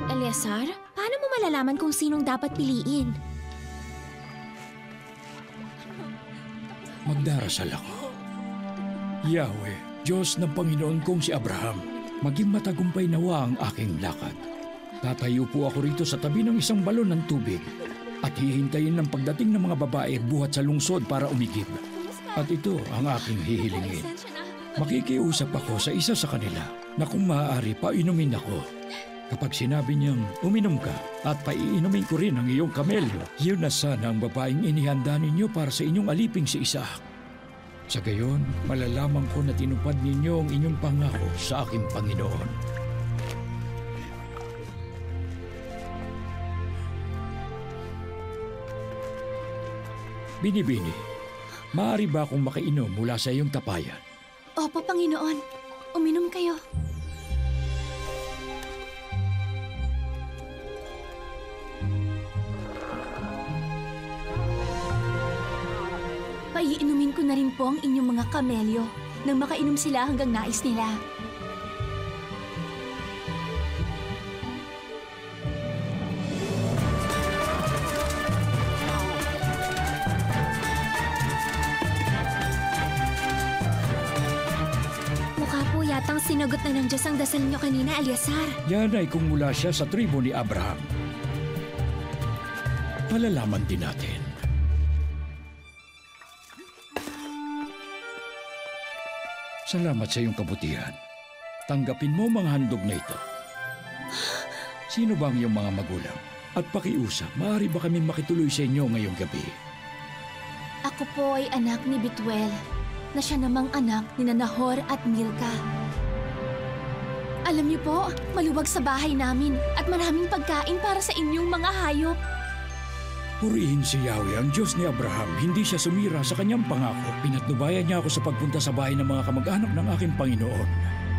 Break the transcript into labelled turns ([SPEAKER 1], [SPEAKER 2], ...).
[SPEAKER 1] Eleazar, paano mo malalaman kung sinong dapat piliin?
[SPEAKER 2] Magdarasal ako. Yahweh, Diyos ng Panginoon kong si Abraham, maging matagumpay nawa ang aking lakad. Tatayo po ako rito sa tabi ng isang balon ng tubig at hihintayin ng pagdating ng mga babae buhat sa lungsod para umigib. At ito ang aking hihilingin. Makikiusap ako sa isa sa kanila na kung maaari painumin ako. Kapag sinabi niyang uminom ka at paiinumin ko rin ang iyong kamelyo, yun na sana ang babaeng inihanda ninyo para sa inyong aliping si Isaac. Sa gayon, malalaman ko na tinupad ninyo ang inyong pangako sa aking Panginoon. Binibini, maaari ba akong makainom mula sa iyong tapayan?
[SPEAKER 1] Opo, Panginoon. Uminom kayo. Paiinumin ko na rin po ang inyong mga kamelyo nang makainom sila hanggang nais nila. Mukha po yatang sinagot na ng Diyos ang dasal niyo kanina, Eleazar.
[SPEAKER 2] Yan ay kung mula siya sa tribo ni Abraham. Malalaman din natin. Salamat sa iyong kabutihan. Tanggapin mo mga handog na ito. Sino ba ang iyong mga magulang? At pakiusap, maaari ba kami makituloy sa inyo ngayong gabi?
[SPEAKER 1] Ako po ay anak ni Bituel, na siya namang anak ni Nahor at Milka. Alam niyo po, maluwag sa bahay namin at maraming pagkain para sa inyong mga hayop.
[SPEAKER 2] Purihin si Yahweh, ang Diyos ni Abraham. Hindi siya sumira sa kanyang pangako. Pinatnubayan niya ako sa pagpunta sa bahay ng mga kamag-anak ng aking Panginoon.